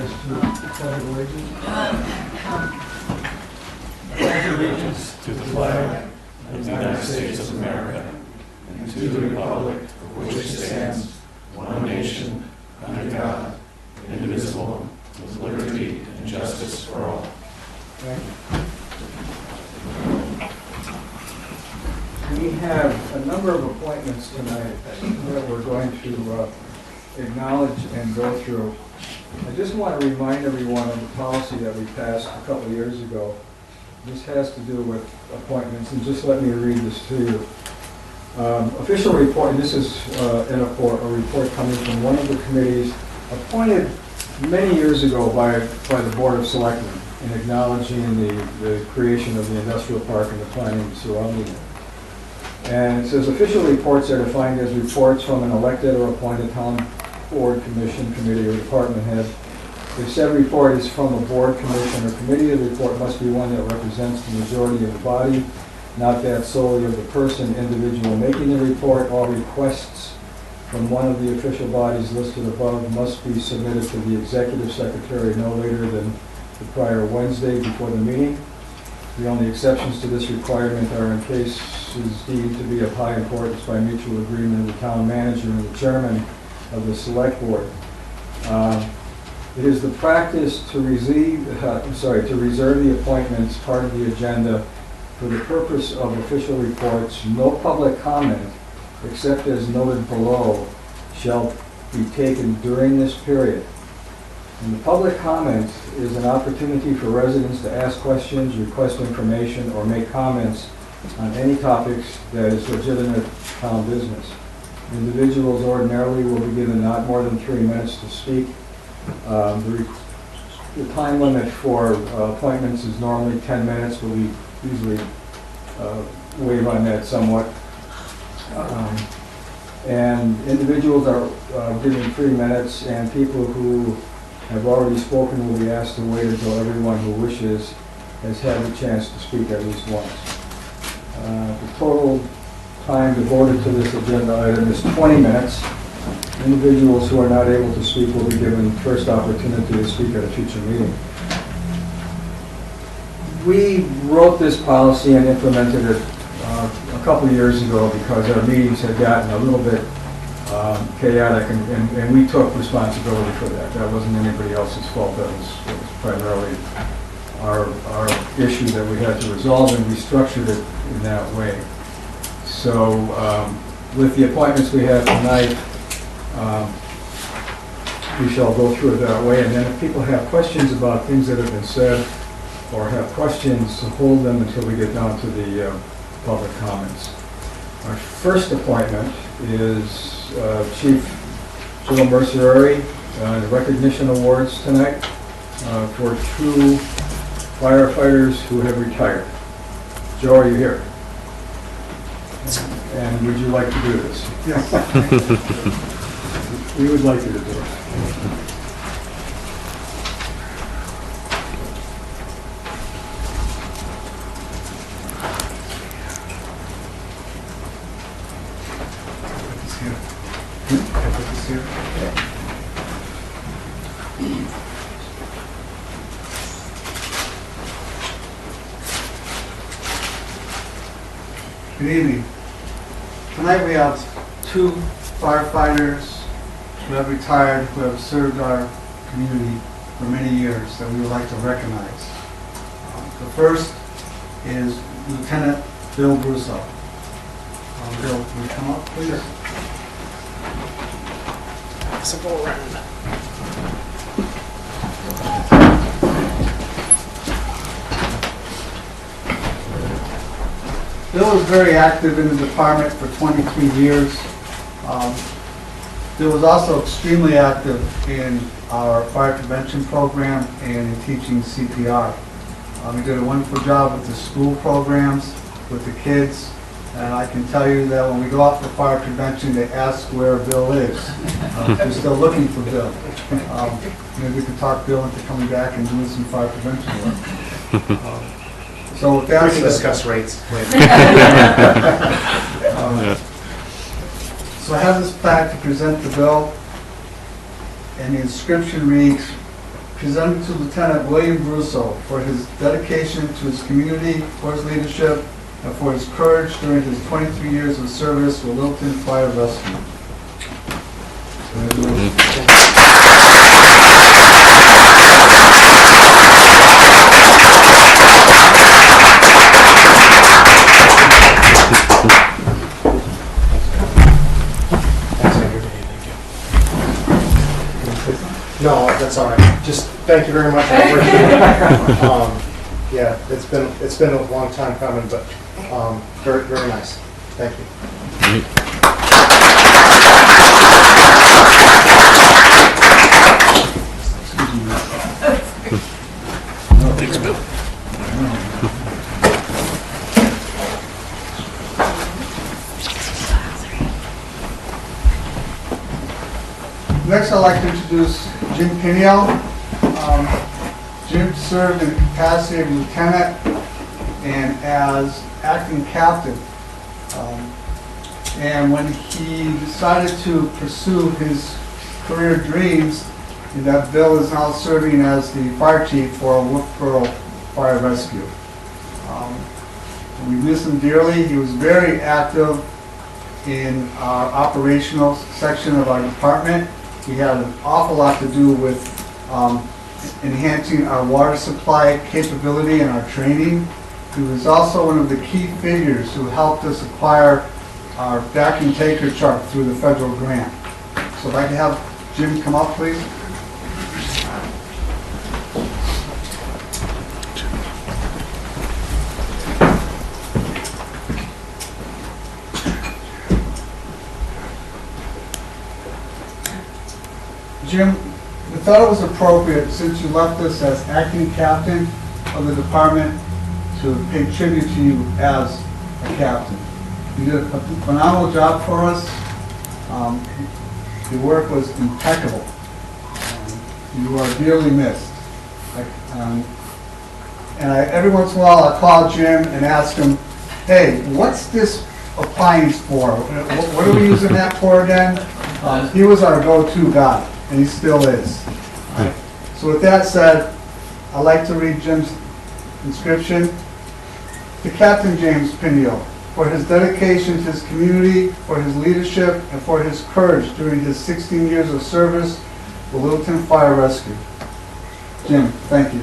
rise to the pledge of allegiance. Pledge allegiance to the flag of the United States of America and to the republic for which it stands, one nation, under God, indivisible, with liberty and justice for all. Thank you. We have a number of appointments tonight that we're going to acknowledge and go through. I just want to remind everyone of the policy that we passed a couple of years ago. This has to do with appointments, and just let me read this to you. Official report, and this is a report coming from one of the committees appointed many years ago by the Board of Selectmen in acknowledging the creation of the industrial park and the planning surrounding it. And it says official reports are defined as reports from an elected or appointed town board, commission, committee, or department head. If said report is from a board, commission, or committee, the report must be one that represents the majority of the body, not that solely of the person, individual making the report. All requests from one of the official bodies listed above must be submitted to the executive secretary no later than the prior Wednesday before the meeting. The only exceptions to this requirement are in cases deemed to be of high importance by mutual agreement of the town manager and the chairman of the select board. It is the practice to reserve the appointments part of the agenda for the purpose of official reports. No public comment, except as noted below, shall be taken during this period. And the public comment is an opportunity for residents to ask questions, request information, or make comments on any topics that is legitimate town business. Individuals ordinarily will be given not more than 3 minutes to speak. The time limit for appointments is normally 10 minutes, but we usually waive on that somewhat. And individuals are given 3 minutes, and people who have already spoken will be asked to wait until everyone who wishes has had the chance to speak at least once. The total time devoted to this agenda item is 20 minutes. Individuals who are not able to speak will be given first opportunity to speak at a future meeting. We wrote this policy and implemented it a couple of years ago because our meetings had gotten a little bit chaotic, and we took responsibility for that. That wasn't anybody else's fault. That was primarily our issue that we had to resolve, and we structured it in that way. So with the appointments we have tonight, we shall go through it that way, and then if people have questions about things that have been said or have questions, hold them until we get down to the public comments. Our first appointment is Chief Joe Mercieri, the recognition awards tonight for 2 firefighters who have retired. Joe, are you here? And would you like to do this? Yes. We would like you to do it. Good evening. Tonight we have 2 firefighters who have retired, who have served our community for many years that we would like to recognize. The first is Lieutenant Bill Brusso. Bill, will you come up, please? So go around. Bill was very active in the department for 23 years. Bill was also extremely active in our fire prevention program and in teaching CPR. He did a wonderful job with the school programs, with the kids, and I can tell you that when we go out for fire prevention, they ask where Bill is. They're still looking for Bill. Maybe we can talk Bill into coming back and doing some fire prevention work. So with that, We can discuss rates later. So I have this plaque to present to Bill, and the inscription reads, presented to Lieutenant William Russo for his dedication to his community, for his leadership, and for his courage during his 23 years of service with Littleton Fire Rescue. No, that's all right. Just thank you very much. I appreciate it. Yeah, it's been a long time coming, but very, very nice. Thank you. Thanks, Bill. Next, I'd like to introduce Jim Piniel. Jim served in the capacity of lieutenant and as acting captain. And when he decided to pursue his career dreams, that Bill is now serving as the fire chief for Wolfboro Fire Rescue. We miss him dearly. He was very active in our operational section of our department. He had an awful lot to do with enhancing our water supply capability and our training. He was also one of the key figures who helped us acquire our vacuum taker truck through the federal grant. So if I can have Jim come up, please. Jim, we thought it was appropriate, since you left us as acting captain of the department, to pay tribute to you as a captain. You did a phenomenal job for us. Your work was impeccable. You are dearly missed. Every once in a while I call Jim and ask him, hey, what's this appliance for? What are we using that for again? He was our go-to guy, and he still is. So with that said, I'd like to read Jim's inscription. To Captain James Piniel, for his dedication to his community, for his leadership, and for his courage during his 16 years of service with Littleton Fire Rescue. Jim, thank you.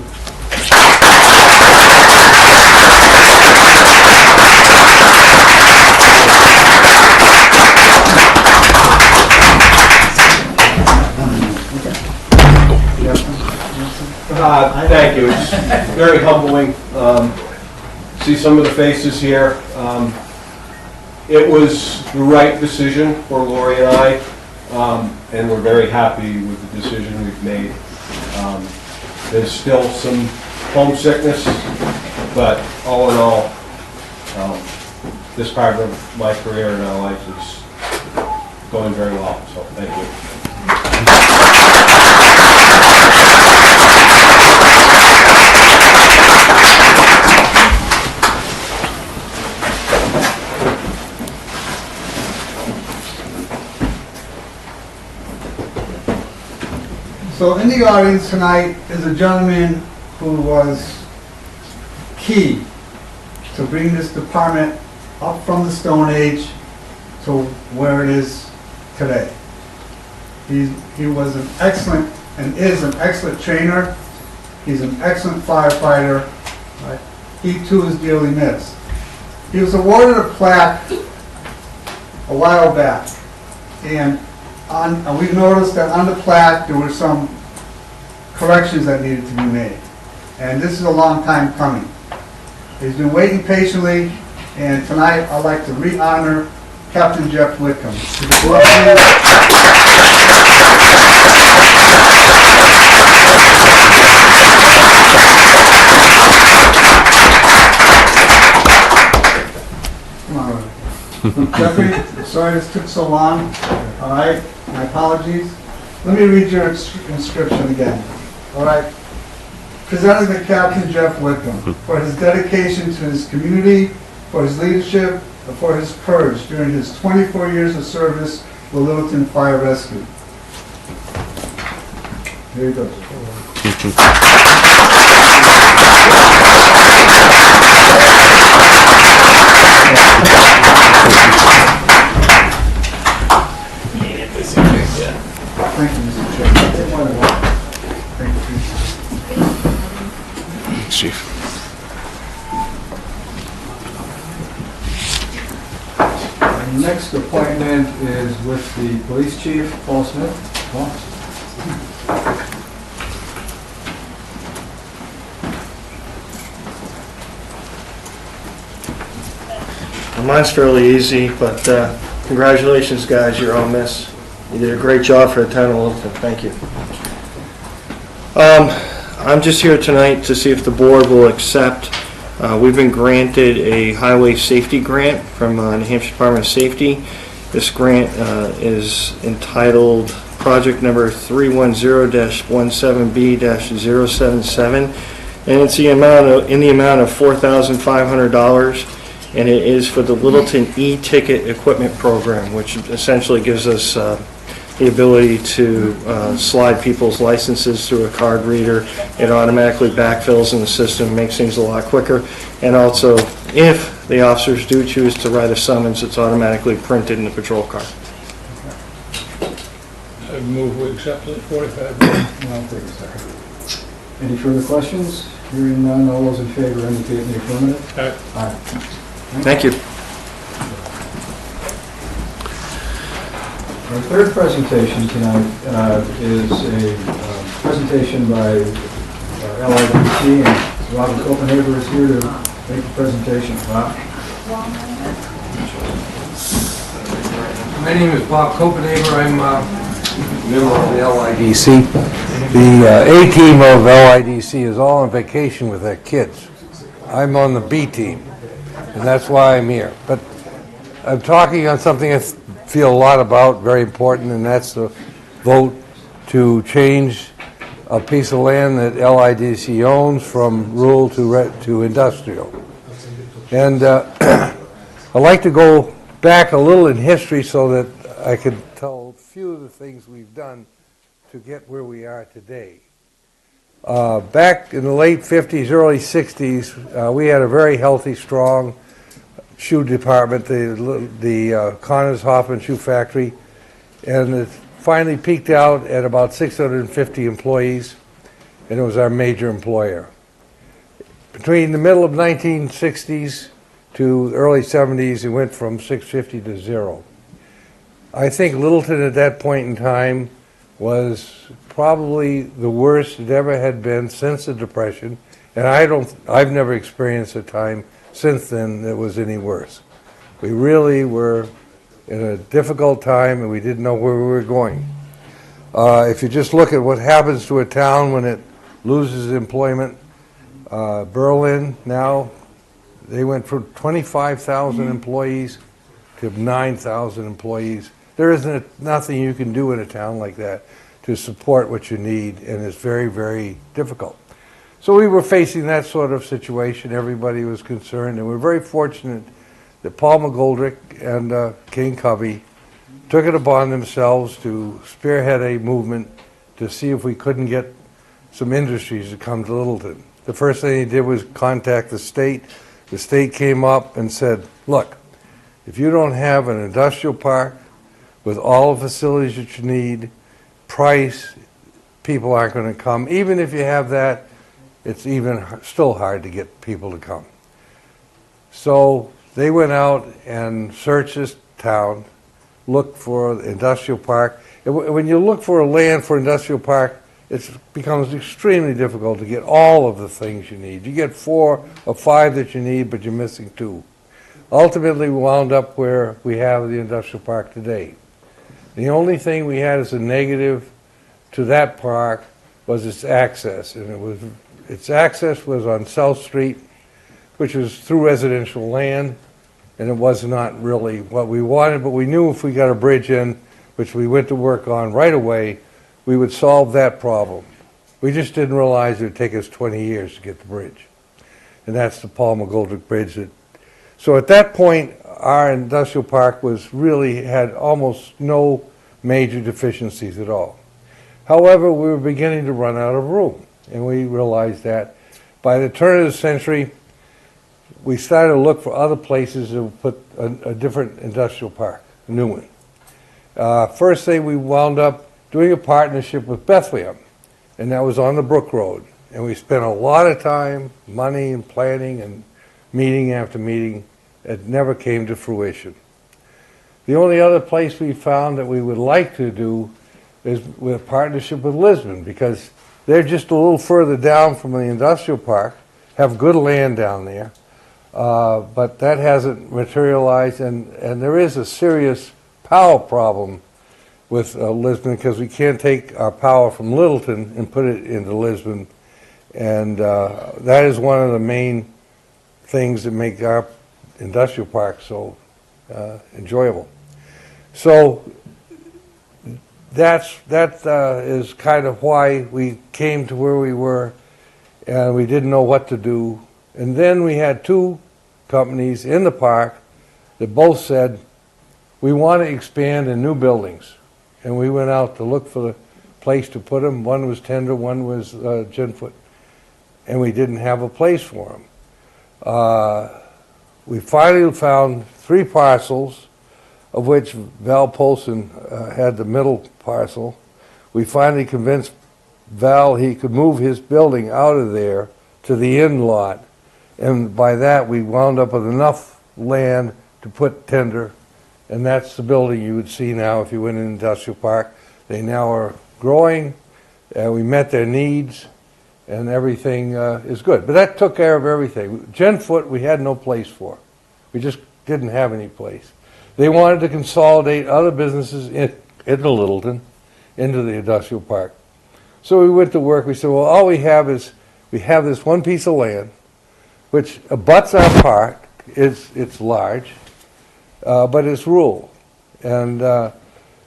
Thank you. It's very humbling. See some of the faces here. It was the right decision for Lori and I, and we're very happy with the decision we've made. There's still some homesickness, but all in all, this part of my career and our life is going very well, so thank you. So in the audience tonight is a gentleman who was key to bring this department up from the Stone Age to where it is today. He was an excellent and is an excellent trainer. He's an excellent firefighter. Right? He too is dearly missed. He was awarded a plaque a while back, and we noticed that on the plaque there were some corrections that needed to be made. And this is a long time coming. He's been waiting patiently, and tonight I'd like to re-honor Captain Jeff Whitcomb. Come on, Jeffrey, sorry this took so long. All right, my apologies. Let me read your inscription again. All right. Presented to Captain Jeff Whitcomb for his dedication to his community, for his leadership, and for his courage during his 24 years of service with Littleton Fire Rescue. Here he goes. Thank you, Mr. Chairman. Thank you. Chief. Our next appointment is with the police chief, Paul Smith. Paul? Mine's fairly easy, but congratulations, guys. You're all miss. You did a great job for the town of Littleton. Thank you. I'm just here tonight to see if the board will accept. We've been granted a highway safety grant from New Hampshire Department of Safety. This grant is entitled project number 310-17B-077, and it's in the amount of $4,500. And it is for the Littleton e-ticket equipment program, which essentially gives us the ability to slide people's licenses through a card reader. It automatically backfills in the system, makes things a lot quicker. And also, if the officers do choose to write a summons, it's automatically printed in the patrol car. I move we accept it, 45 I'll take a second. Any further questions? Hearing none, all those in favor indicate in the affirmative. Aye. Aye. Thank you. Our third presentation tonight is a presentation by LIDC, and Robert Copenhaver is here to make the presentation. Bob? My name is Bob Copenhaver. I'm a member of the LIDC. The A team of LIDC is all on vacation with their kids. I'm on the B team, and that's why I'm here. But I'm talking on something I feel a lot about, very important, and that's the vote to change a piece of land that LIDC owns from rural to industrial. And I'd like to go back a little in history so that I could tell a few of the things we've done to get where we are today. Back in the late 50s, early 60s, we had a very healthy, strong shoe department, the Connors Hoffman Shoe Factory, and it finally peaked out at about 650 employees, and it was our major employer. Between the middle of 1960s to early 70s, it went from 650 to 0. I think Littleton at that point in time was probably the worst it ever had been since the Depression, and I've never experienced a time since then that was any worse. We really were in a difficult time, and we didn't know where we were going. If you just look at what happens to a town when it loses employment, Berlin now, they went from 25,000 employees to 9,000 employees. There isn't nothing you can do in a town like that to support what you need, and it's very, very difficult. So we were facing that sort of situation. Everybody was concerned, and we're very fortunate that Paul McGoldrick and King Covey took it upon themselves to spearhead a movement to see if we couldn't get some industries to come to Littleton. The first thing he did was contact the state. The state came up and said, look, if you don't have an industrial park with all the facilities that you need, price, people aren't going to come. Even if you have that, it's even still hard to get people to come. So they went out and searched this town, looked for an industrial park. When you look for a land for industrial park, it becomes extremely difficult to get all of the things you need. You get 4 or 5 that you need, but you're missing 2. Ultimately, we wound up where we have the industrial park today. The only thing we had as a negative to that park was its access, and its access was on South Street, which was through residential land, and it was not really what we wanted, but we knew if we got a bridge in, which we went to work on right away, we would solve that problem. We just didn't realize it would take us 20 years to get the bridge. And that's the Paul McGoldrick Bridge. So at that point, our industrial park had almost no major deficiencies at all. However, we were beginning to run out of room. and we realized that. By the turn of the century, we started to look for other places to put a different industrial park, a new one. First thing, we wound up doing a partnership with Bethlehem, and that was on the Brook Road. And we spent a lot of time, money, and planning, and meeting after meeting. It never came to fruition. The only other place we found that we would like to do is with a partnership with Lisbon, because they're just a little further down from the industrial park, have good land down there, but that hasn't materialized, and there is a serious power problem with Lisbon, because we can't take our power from Littleton and put it into Lisbon, and that is one of the main things that make our industrial park so enjoyable. So that is kind of why we came to where we were, and we didn't know what to do. And then we had two companies in the park that both said, we want to expand in new buildings. And we went out to look for the place to put them. One was Tender, one was Ginfoot. And we didn't have a place for them. We finally found 3 parcels, of which Val Polson had the middle parcel. We finally convinced Val he could move his building out of there to the end lot. And by that, we wound up with enough land to put Tender. And that's the building you would see now if you went in Industrial Park. They now are growing, we met their needs, and everything is good. But that took care of everything. Ginfoot, we had no place for. We just didn't have any place. They wanted to consolidate other businesses into Littleton, into the industrial park. So we went to work. We said, well, all we have is, we have this one piece of land, which abuts our park. It's large, but it's rural. And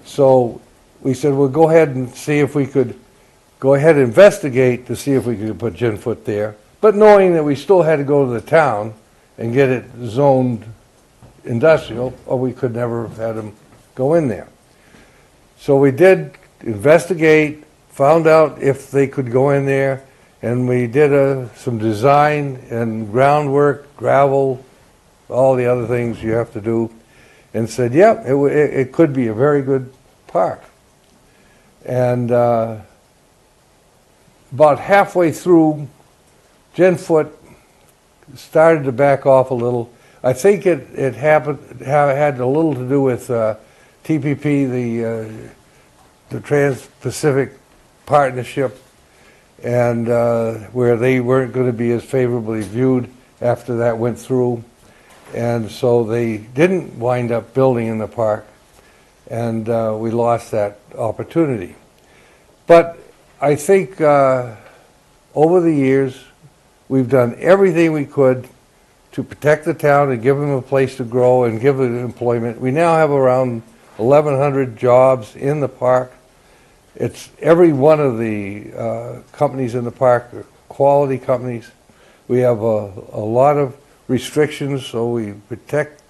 so we said, well, go ahead and see if we could go ahead and investigate to see if we could put Ginfoot there, but knowing that we still had to go to the town and get it zoned industrial, or we could never have had them go in there. So we did investigate, found out if they could go in there, and we did some design and groundwork, gravel, all the other things you have to do, and said, yeah, it could be a very good park. And about halfway through, Ginfoot started to back off a little. I think it had a little to do with TPP, the Trans-Pacific Partnership, and where they weren't going to be as favorably viewed after that went through. And so they didn't wind up building in the park, and we lost that opportunity. But I think over the years, we've done everything we could to protect the town and give them a place to grow and give them employment. We now have around 1,100 jobs in the park. It's every one of the companies in the park are quality companies. We have a lot of restrictions, so we protect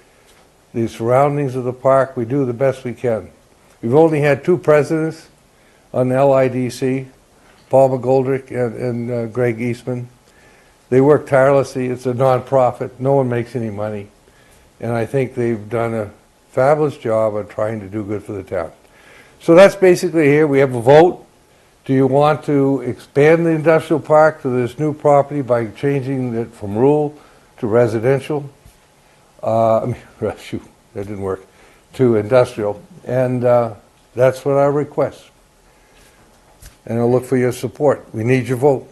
the surroundings of the park. We do the best we can. We've only had 2 presidents on LIDC, Paul McGoldrick and Greg Eastman. They work tirelessly. It's a non-profit. No one makes any money. And I think they've done a fabulous job of trying to do good for the town. So that's basically here. We have a vote. Do you want to expand the industrial park to this new property by changing it from rural to residential? Shoot, that didn't work. To industrial. And that's what I request. And I'll look for your support. We need your vote.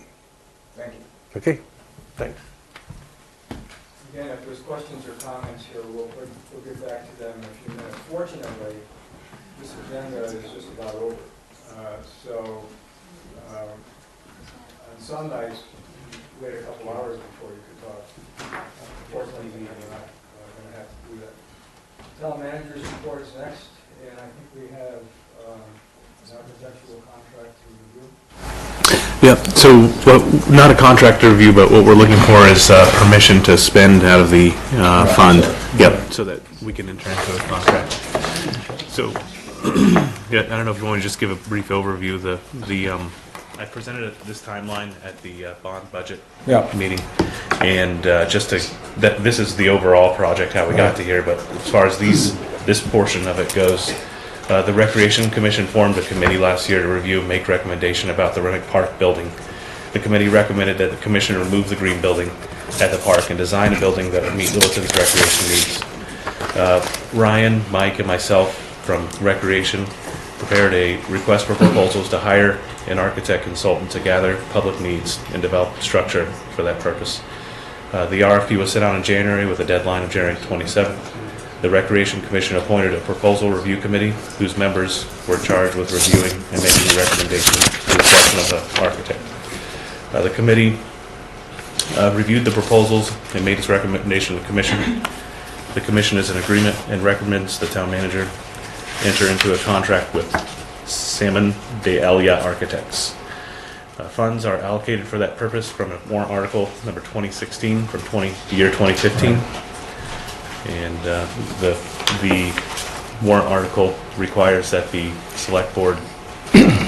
Thank you. Okay? Thanks. Again, if there's questions or comments here, we'll get back to them in a few minutes. Fortunately, this agenda is just about over. On some nights, you wait a couple hours before you could talk. Unfortunately, we're not going to have to do that. Town manager's report is next, and I think we have an architectural contract to review. Yep, so not a contract review, but what we're looking for is permission to spend out of the fund. Yep, so that we can enter into a contract. So, yeah, I don't know if you want to just give a brief overview of the I presented this timeline at the bond budget Yeah. meeting, and this is the overall project, how we got to here, but as far as this portion of it goes, the Recreation Commission formed a committee last year to review and make recommendation about the Remick Park building. The committee recommended that the commission remove the green building at the park and design a building that would meet Littleton's recreation needs. Ryan, Mike, and myself from Recreation prepared a request for proposals to hire an architect consultant to gather public needs and develop a structure for that purpose. The RFP was sent out in January with a deadline of January 27th. The Recreation Commission appointed a proposal review committee whose members were charged with reviewing and making a recommendation to the selection of the architect. The committee reviewed the proposals and made its recommendation to the commission. The commission is in agreement and recommends the town manager enter into a contract with Salmon de Elia Architects. Funds are allocated for that purpose from a warrant article number 2016 from year 2015. And the warrant article requires that the select board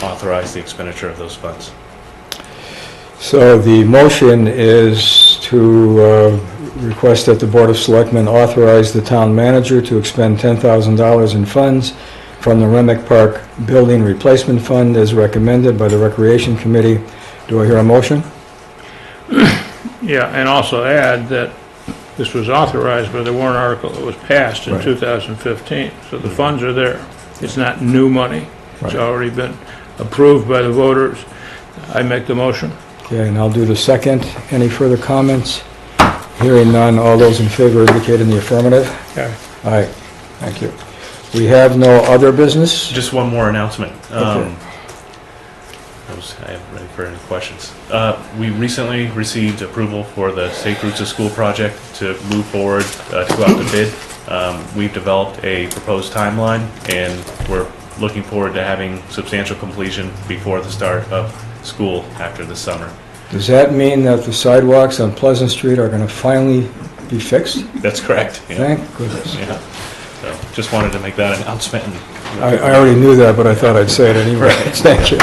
authorize the expenditure of those funds. So the motion is to request that the Board of Selectmen authorize the town manager to expend $10,000 in funds from the Remick Park Building Replacement Fund as recommended by the Recreation Committee. Do I hear a motion? Yeah, and also add that this was authorized by the warrant article that was passed in Right. 2015. So the funds are there. It's not new money. It's Right. already been approved by the voters. I make the motion. Okay, and I'll do the second. Any further comments? Hearing none, all those in favor indicate in the affirmative. Okay. Aye, thank you. We have no other business? Just one more announcement. Okay. I am ready for any questions. We recently received approval for the Safe Routes to School project to move forward to go out to bid. We've developed a proposed timeline, and we're looking forward to having substantial completion before the start of school after the summer. Does that mean that the sidewalks on Pleasant Street are going to finally be fixed? That's correct. Yeah. Thank goodness. Yeah. So just wanted to make that announcement. I already knew that, but I thought I'd say it anyway. Thank you.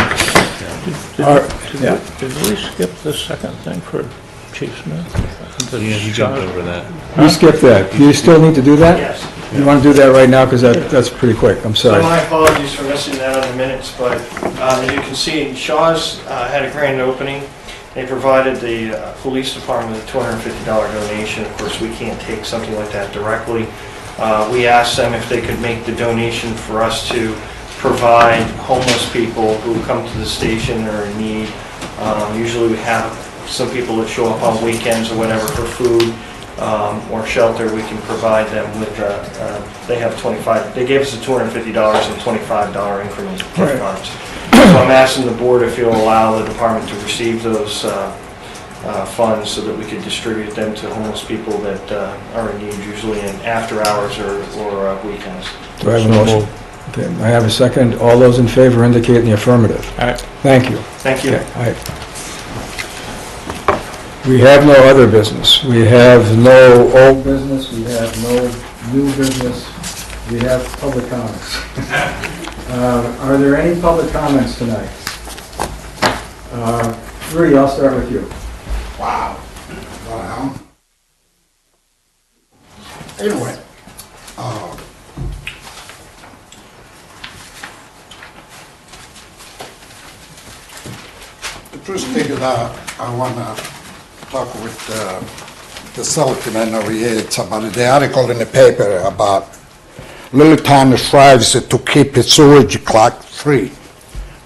Yeah. Did we skip the second thing for Chief Smith? Yeah, he jumped over that. You skipped that. Do you still need to do that? Yes. You want to do that right now, because that's pretty quick. I'm So sorry. my apologies for missing that on the minutes, but as you can see, Shaw's had a grand opening. They provided the police department with a $250 donation. Of course, we can't take something like that directly. We asked them if they could make the donation for us to provide homeless people who come to the station or in need. Usually we have some people that show up on weekends or whatever for food or shelter. We can provide them with, they have they gave us a $250 and $25 increments of gift cards. So I'm asking the board if you'll allow the department to receive those funds so that we could distribute them to homeless people that are in need, usually in after hours or weekends. Do I have a motion? Okay, I have a second. All those in favor indicate in the affirmative. Aye. Thank you. Thank you. Okay, aye. We have no other business. We have no old business. We have no new business. We have public comments. Are there any public comments tonight? Rudy, I'll start with you. Wow. Well, anyway, the first thing that I want to talk with the Selectmen over here, it's about the article in the paper about Littleton strives to keep its sewage clog free.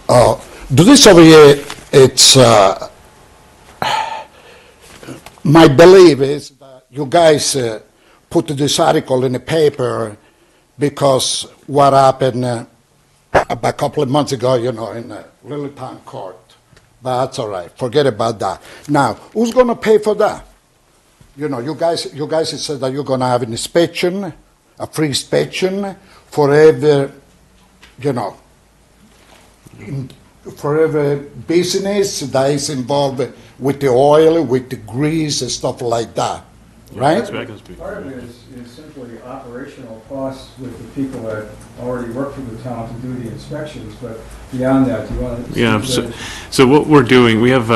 Do this over here, it's my belief is that you guys put this article in the paper because what happened about a couple of months ago, in the Littleton court. But that's all right. Forget about that. Now, who's going to pay for that? You guys said that you're going to have an inspection, a free inspection for every, for every business that is involved with the oil, with the grease and stuff like that. right? Part of it is simply operational costs with the people that already work for the town to do the inspections, but beyond that, do you want to? Yeah, so what we're doing, we have,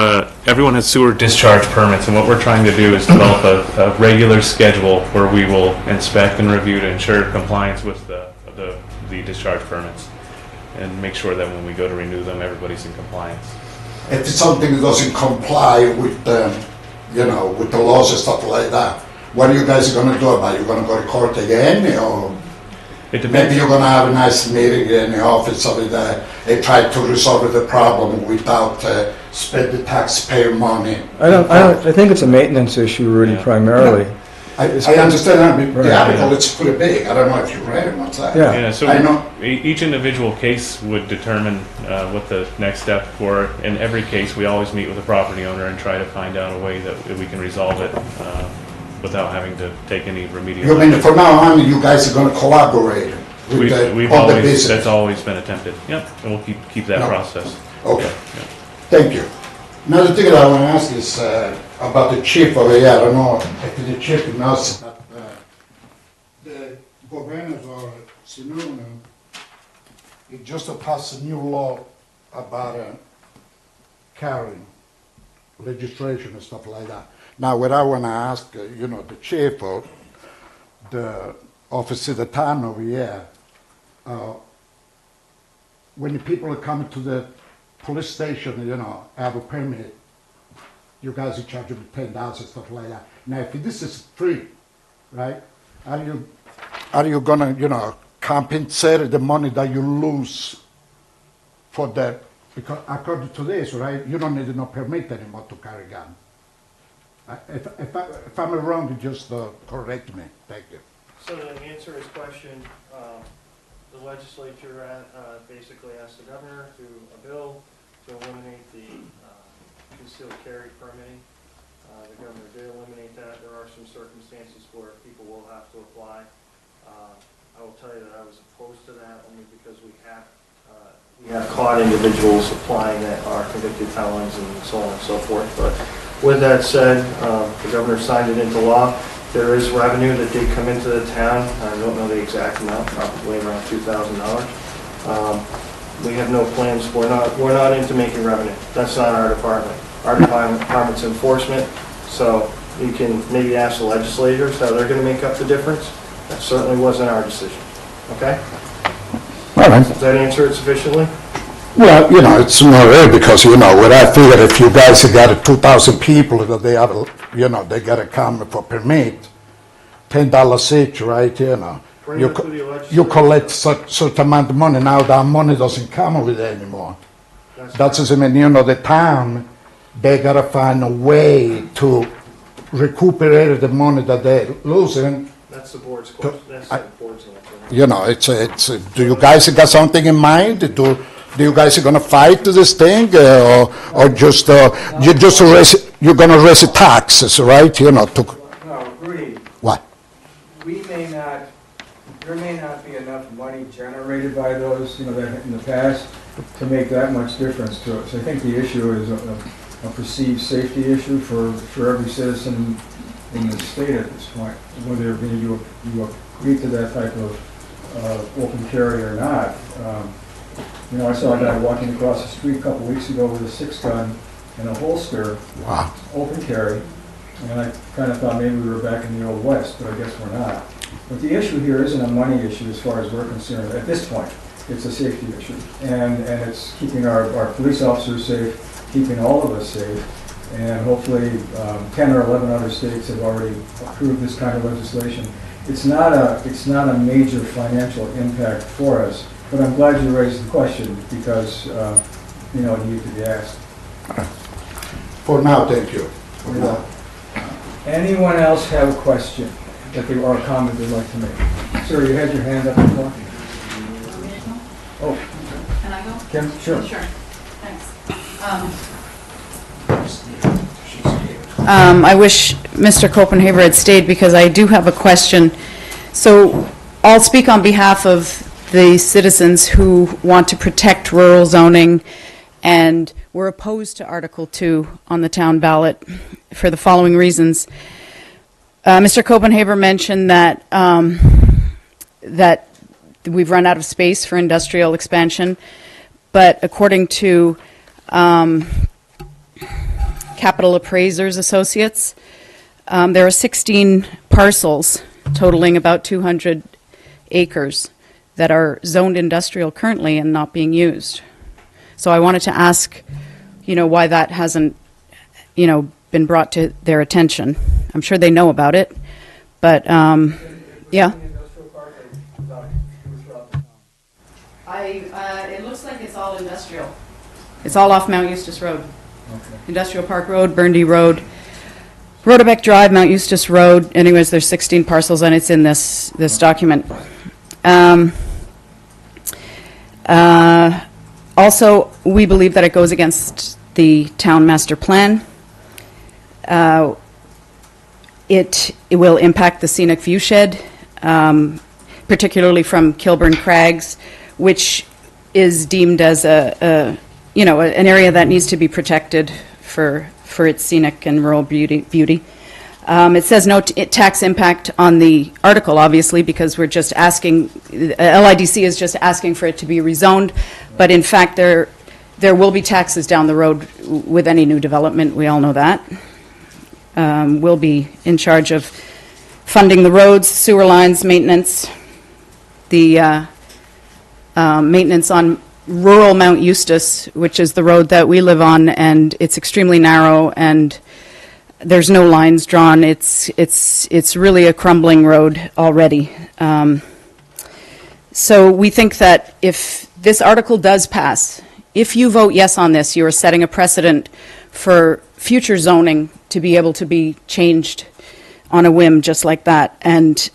everyone has sewer discharge permits, and what we're trying to do is develop a regular schedule where we will inspect and review to ensure compliance with the discharge permits, and make sure that when we go to renew them, everybody's in compliance. If something doesn't comply with with the laws and stuff like that, what are you guys going to do about it? You're going to go to court again, or It depends. maybe you're going to have a nice meeting in the office of it and try to resolve the problem without spending taxpayer money? I think it's a maintenance issue, really, Yeah. primarily. I understand that, but Right. the article it's pretty big. I don't know if you read it. What's that? Yeah. Yeah, so I know. each individual case would determine what the next step for. In every case, we always meet with the property owner and try to find out a way that we can resolve it without having to take any remedial You mean action. from now on, you guys are going to collaborate with We've all the always, business? that's always been attempted. Yep, and we'll keep that No. process. Okay, Yeah. thank you. Another thing that I want to ask is about the chief over here. I don't know if the chief knows that the governor of Sonoma, he just passed a new law about carrying registration and stuff like that. Now, what I want to ask, the chief or the officer of the town over here, when the people are coming to the police station, have a permit, you guys are charging $10, stuff like that. Now, if this is free, right, are you gonna, compensate the money that you lose for that? Because according to this, right, you don't need no permit anymore to carry a gun. If I'm wrong, just correct me. Thank you. So to answer his question, the legislature basically asked the governor to a bill to eliminate the concealed carry permitting. The governor did eliminate that. There are some circumstances where people will have to apply. I will tell you that I was opposed to that only because we have caught individuals applying that are convicted felons and so on and so forth. But with that said, the governor signed it into law. There is revenue that did come into the town. I don't know the exact amount, probably around $2,000. We have no plans. We're not into making revenue. That's not our department. Our department's enforcement. So you can maybe ask the legislators how they're going to make up the difference. That certainly wasn't our decision. Okay? All right. Does that answer it sufficiently? Well, it's not really because, what I figured if you guys have got 2,000 people that they have, they got to come for permit, $10 each, right, Bring it to the legislature. you collect such amount of money, now that money doesn't come with it anymore. That doesn't mean, the town, they got to find a way to recuperate the money that they're losing. That's the board's question. That's the board's answer. It's. Do you guys got something in mind? Do you guys gonna fight this thing, or just you're gonna raise the taxes, right? No, Rudy, What? there may not be enough money generated by those, that in the past to make that much difference to us. I think the issue is a perceived safety issue for every citizen in the state at this point, whether you agree to that type of open carry or not. I saw a guy walking across the street a couple weeks ago with a 6-gun and a holster, Wow. open carry, and I kind of thought maybe we were back in the Old West, but I guess we're not. But the issue here isn't a money issue as far as we're concerned at this point. It's a safety issue, and it's keeping our police officers safe, keeping all of us safe, and hopefully 10 or 11 other states have already approved this kind of legislation. It's not a major financial impact for us, but I'm glad you raised the question because it needed to be asked. For now, thank you. Anyone else have a question or a comment they'd like to make? Sir, you had your hand up before. Oh, Can I go? Kim, sure. Sure, thanks. I wish Mr. Copenhaver had stayed because I do have a question. So I'll speak on behalf of the citizens who want to protect rural zoning, and we're opposed to Article 2 on the town ballot for the following reasons. Mr. Copenhaver mentioned that, that we've run out of space for industrial expansion, but according to Capital Appraisers Associates, there are 16 parcels totaling about 200 acres that are zoned industrial currently and not being used. So I wanted to ask, why that hasn't, been brought to their attention. I'm sure they know about it, but, yeah. It looks like it's all industrial. It's all off Mount Eustis Road. Okay. Industrial Park Road, Burndy Road, Rhodabeck Drive, Mount Eustis Road. Anyways, there's 16 parcels, and it's in this document. Also, we believe that it goes against the town master plan. It will impact the scenic view shed, particularly from Kilburn Crags, which is deemed as an area that needs to be protected for its scenic and rural beauty. It says no tax impact on the article, obviously, because we're just asking, LIDC is just asking for it to be rezoned, but in fact there will be taxes down the road with any new development. We all know that. We'll be in charge of funding the roads, sewer lines, maintenance, the maintenance on rural Mount Eustis, which is the road that we live on, and it's extremely narrow and there's no lines drawn. It's really a crumbling road already. So we think that if this article does pass, if you vote yes on this, you are setting a precedent for future zoning to be able to be changed on a whim just like that. And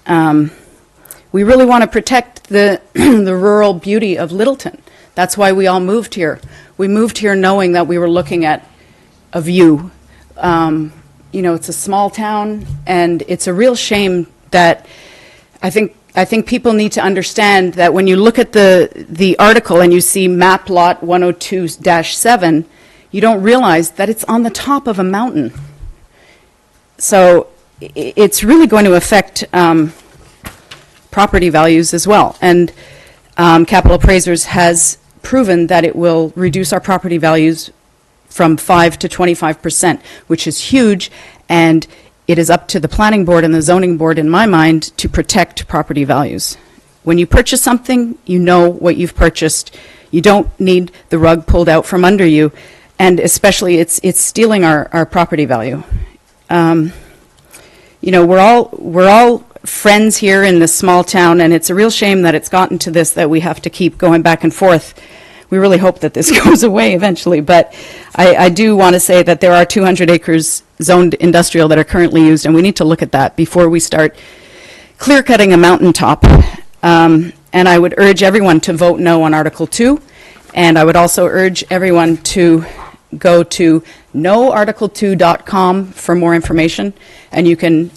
we really want to protect the the rural beauty of Littleton. That's why we all moved here. We moved here knowing that we were looking at a view. It's a small town, and it's a real shame that I think people need to understand that when you look at the article and you see map lot 102-7, you don't realize that it's on the top of a mountain. So it's really going to affect property values as well. And Capital Appraisers has proven that it will reduce our property values from 5 to 25%, which is huge, and it is up to the planning board and the zoning board, in my mind, to protect property values. When you purchase something, you know what you've purchased. You don't need the rug pulled out from under you, and especially it's stealing our property value. We're all friends here in this small town, and it's a real shame that it's gotten to this, that we have to keep going back and forth. We really hope that this goes away eventually, but I do want to say that there are 200 acres zoned industrial that are currently used, and we need to look at that before we start clear-cutting a mountaintop. And I would urge everyone to vote no on Article 2, and I would also urge everyone to go to noarticle2.com for more information, and you can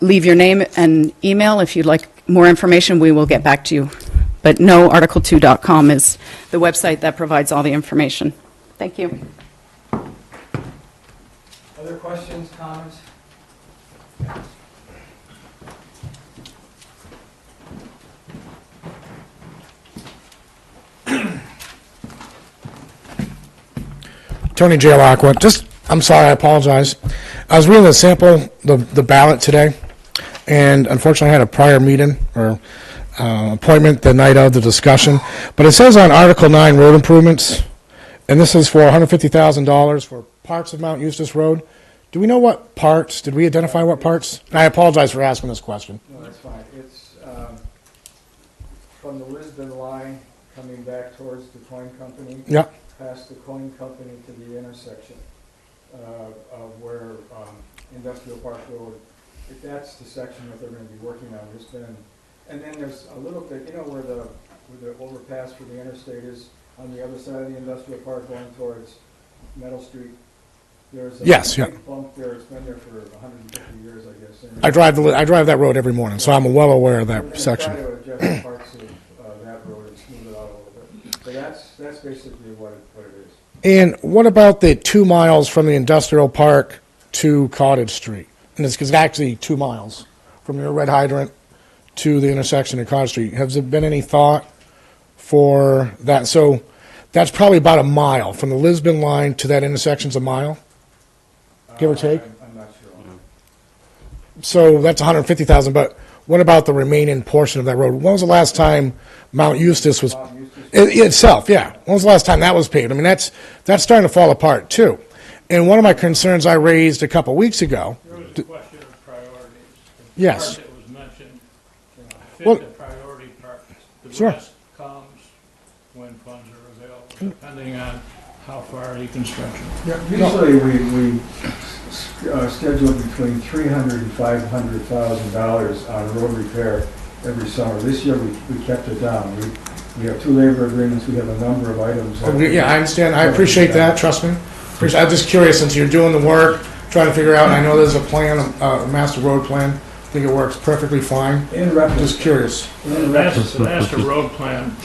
leave your name and email if you'd like more information. We will get back to you. But noarticle2.com is the website that provides all the information. Thank you. Other questions, comments? Tony J. Lockwood. I'm sorry, I apologize. I was reading the sample, the ballot today, and unfortunately I had a prior meeting or appointment the night of the discussion, but it says on Article 9 road improvements, and this is for $150,000 for parts of Mount Eustis Road. Do we know what parts? Did we identify what parts? I apologize for asking this question. No, that's fine. It's from the Lisbon line coming back towards the coin company. Yeah. Past the coin company to the intersection of where Industrial Park Road, if that's the section that they're going to be working on. There's been, and then there's a little bit, where the overpass for the interstate is on the other side of the industrial park going towards Meadow Street. There's a big bump there. It's been there for 150 years, I guess. And I drive that road every morning, so I'm well aware of that section. Try to adjust parts of that road and smooth it out a little bit. So that's basically what it is. And what about the 2 miles from the industrial park to Cottage Street. And it's actually 2 miles from your red hydrant to the intersection of Cottage Street. Has there been any thought for that? So that's probably about a mile. From the Lisbon line to that intersection's a mile, give or take? I'm not sure. So that's 150,000, but what about the remaining portion of that road? When was the last time Mount Eustis was, itself, yeah. When was the last time that was paved? I mean, that's starting to fall apart too. And one of my concerns I raised a couple weeks ago. There was a question of priorities. The Yes. part that was mentioned fit Well- the priority part. The Sure. rest comes when funds are available, depending on how far you can stretch it. Usually, we schedule between $300,000 and $500,000 on road repair every summer. This year, we kept it down. We have 2 labor agreements, we have a number of items. Yeah, I understand. I appreciate that, trust me. I'm just curious, since you're doing the work, trying to figure out, I know there's a plan, a master road plan. I think it works perfectly fine. In I'm reference, just curious. The master road plan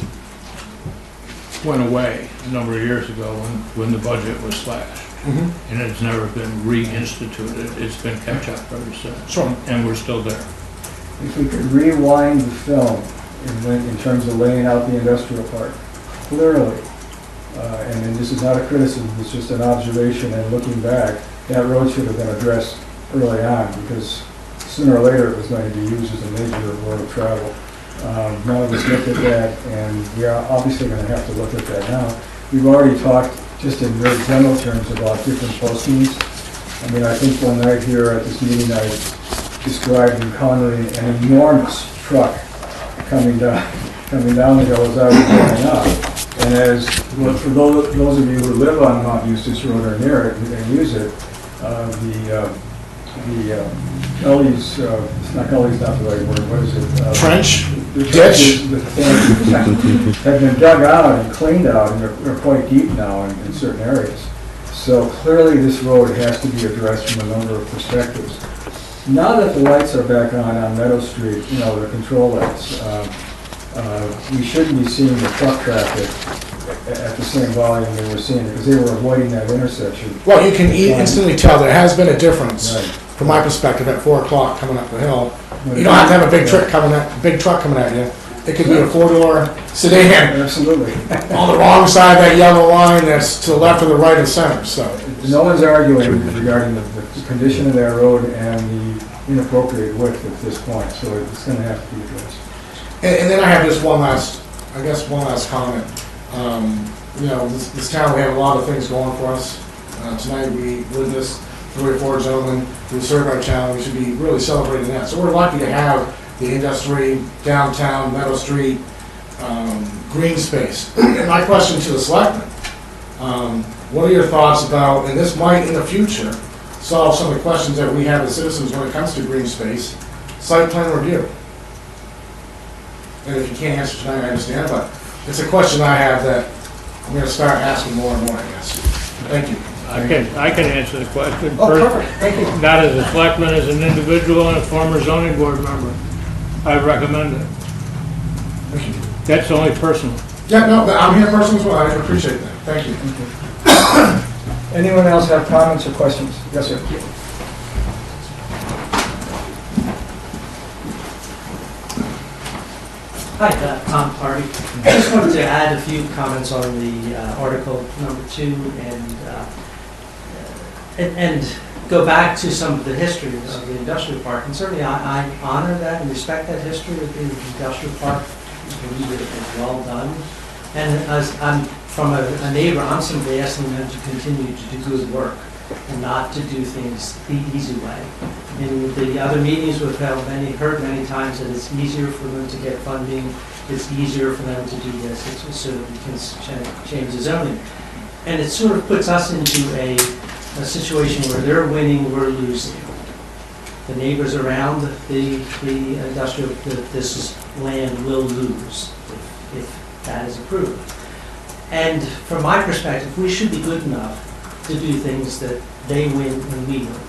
went away a number of years ago when the budget was slashed. And it's never been reinstituted. It's been kept up ever since. Sure. And we're still there. if we could rewind the film in terms of laying out the industrial park, clearly, and then this is not a criticism, it's just an observation, and looking back, that road should have been addressed early on, because sooner or later it was going to be used as a major road of travel. None of us looked at that, and we are obviously going to have to look at that now. We've already talked, just in very general terms, about different postings. I mean, I think one night here at this meeting, I described encountering an enormous truck coming down the hill as I was going up. And as, well, for those of you who live on Mount Eustis Road or near it and use it, gullies, it's not gullies, not the right word, what is it? Trench? The Ditch? trenches have been dug out and cleaned out, and they're quite deep now in certain areas. So clearly this road has to be addressed from a number of perspectives. Now that the lights are back on Meadow Street, you know, the control lights, we shouldn't be seeing the truck traffic at the same volume they were seeing, because they were avoiding that intersection. Well, you can instantly tell there has been a difference, Right. from my perspective, at 4 o'clock coming up the hill. You don't have to have a big truck coming at you. It could be a 4-door sedan Absolutely. on the wrong side of that yellow line that's to the left or the right of center, so. No one's arguing regarding the condition of that road and the inappropriate width at this point, so it's going to have to be addressed. And then I have just one last comment. You know, this town, we have a lot of things going for us. Tonight we witnessed 3 or 4 gentlemen who serve our town. We should be really celebrating that. So we're lucky to have the industry, downtown, Meadow Street, green space. And my question to the selectmen, what are your thoughts about, and this might in the future solve some of the questions that we have as citizens when it comes to green space, site plan review? And if you can't answer tonight, I understand, but it's a question I have that I'm going to start asking more and more, I guess. Thank you. I can answer the question. Oh, perfect. Thank you. Not as a selectman, as an individual and a former zoning board member. I recommend it. Thank you. That's only personal. Yeah, no, I'm here personally as well. I appreciate that. Thank you. Anyone else have comments or questions? Yes, sir. Hi, Tom Hardy. I just wanted to add a few comments on the article number 2 and go back to some of the history of the industrial park. And certainly I honor that and respect that history of the industrial park. I believe it is well done. And as I'm from a neighbor, I'm simply asking them to continue to do good work and not to do things the easy way. In the other meetings we've held, heard many times that it's easier for them to get funding, it's easier for them to do this, it's so that we can change the zoning. And it sort of puts us into a situation where they're winning, we're losing. The neighbors around the industrial, this land will lose if that is approved. And from my perspective, we should be good enough to do things that they win and we win.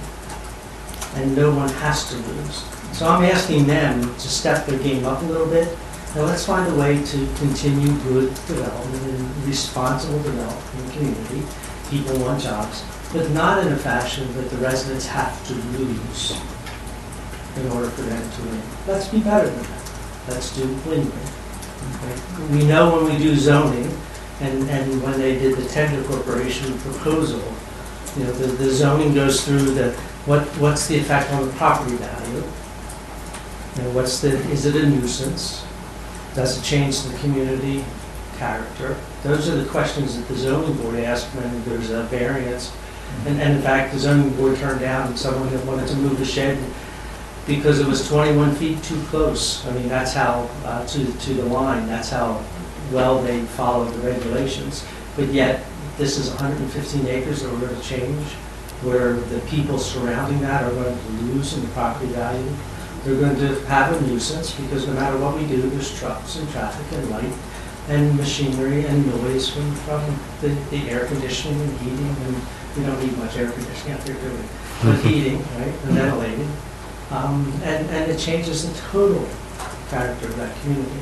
And no one has to lose. So I'm asking them to step their game up a little bit, and let's find a way to continue good development and responsible development in the community. People want jobs. but not in a fashion that the residents have to lose in order for them to win. Let's be better than that. Let's do win-win. Okay? We know when we do zoning, and when they did the Tender Corporation proposal, you know, the zoning goes through the, what's the effect on the property value? You know, is it a nuisance? Does it change the community character? Those are the questions that the zoning board asked when there's a variance. And in fact, the zoning board turned down someone that wanted to move the shed because it was 21 feet too close. I mean, that's how, to the line, that's how well they followed the regulations. But yet, this is 115 acres that we're going to change, where the people surrounding that are going to lose in the property value. They're going to have a nuisance because no matter what we do, there's trucks and traffic and light and machinery and noise from the air conditioning and heating, and we don't need much air conditioning out there, do we? But heating, right, and ventilating. And it changes the total character of that community.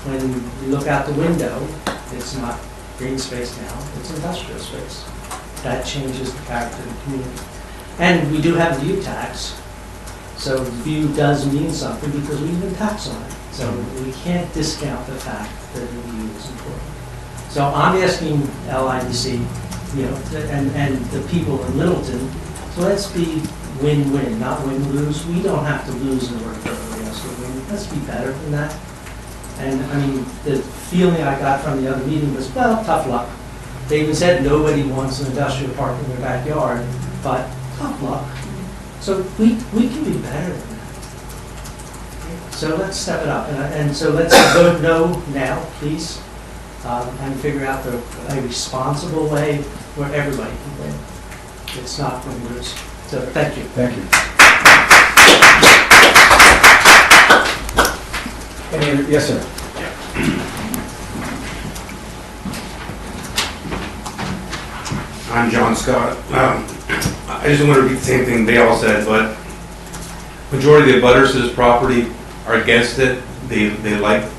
When you look out the window, it's not green space now, it's industrial space. That changes the character of the community. And we do have the view tax, so view does mean something because we even tax on it. So we can't discount the fact that the view is important. So I'm asking LIDC, you know, and the people in Littleton, so let's be win-win, not win-lose. We don't have to lose in order for everybody else to win. Let's be better than that. And I mean, the feeling I got from the other meeting was, well, tough luck. They even said nobody wants an industrial park in their backyard, but tough luck. So we can be better than that. So let's step it up. And so let's vote no now, please, and figure out a responsible way where everybody can win. It's not win-lose. So thank you. Thank you. Yes, sir. I'm John Scott. I just want to repeat the same thing they all said, but majority of the abutters to this property are against it. They like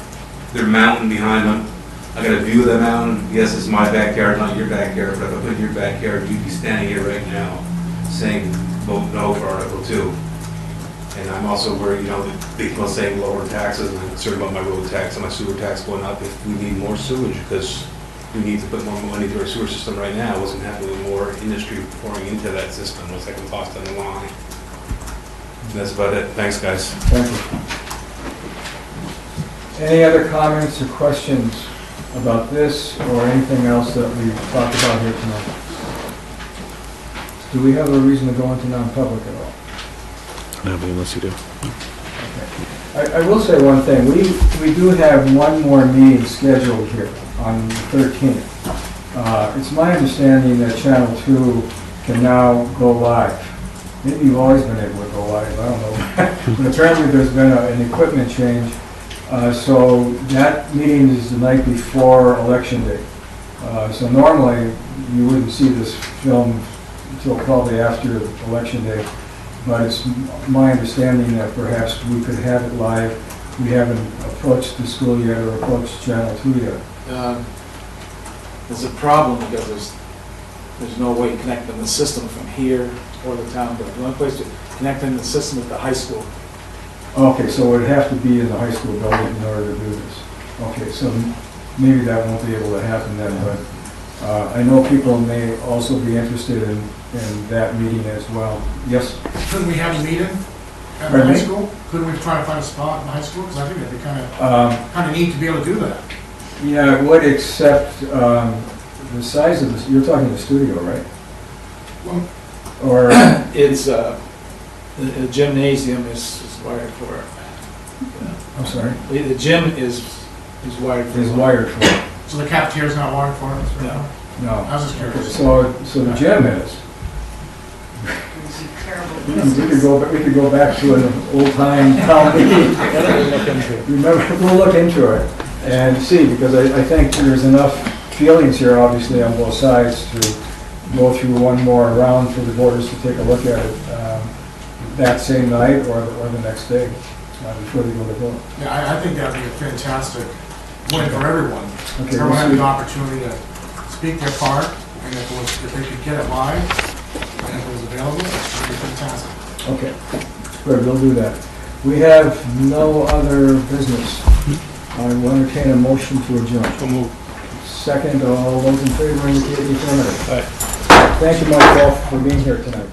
their mountain behind them. I got a view of the mountain. Yes, it's my backyard, not your backyard, but if I put in your backyard, you'd be standing here right now saying vote no for Article 2. And I'm also worried, you know, that people are saying lower taxes, and I'm concerned about my road tax and my sewer tax going up if we need more sewage, because we need to put more money into our sewer system right now. What's going to happen with more industry pouring into that system? What's that going to cost on the line? And that's about it. Thanks, guys. Thank you. Any other comments or questions about this or anything else that we've talked about here tonight? Do we have a reason to go into non-public at all? No, unless you do. Okay. I will say one thing. We do have one more meeting scheduled here on the 13th. It's my understanding that Channel 2 can now go live. Maybe you've always been able to go live, I don't know. But apparently there's been an equipment change. So that meeting is the night before Election Day. So normally you wouldn't see this film until probably after Election Day. But it's my understanding that perhaps we could have it live. We haven't approached the school yet or approached Channel 2 yet. There's a problem because there's no way to connect in the system from here or the town, but the only place to connect in the system is the high school. Okay, so it would have to be in the high school building in order to do this. Okay, so maybe that won't be able to happen then, but I know people may also be interested in that meeting as well. Yes? Couldn't we have a meeting at the high school? Couldn't we try to find a spot in the high school? Because I think it'd be kind of neat to be able to do that. Yeah, it would, except the size of this, you're talking the studio, right? Well, or it's the gymnasium is wired for it. I'm sorry? The gym is wired for it. Is wired for it. So the cafeteria's not wired for it? No. No. I was just curious. So the gym is. We could go back to an old-time town meeting. Remember, we'll look into it and see, because I think there's enough feelings here, obviously, on both sides to go through one more round for the voters to take a look at it that same night or the next day before they go to vote. Yeah, I think that would be a fantastic win for everyone. Okay, everyone had the opportunity to speak their part, and if they could get it live, whatever is available, it's really fantastic. Okay, good, we'll do that. We have no other business. I will entertain a motion to adjourn. So move. Second, all those in favor indicate the affirmative. Aye. Thank you, Michael, for being here tonight.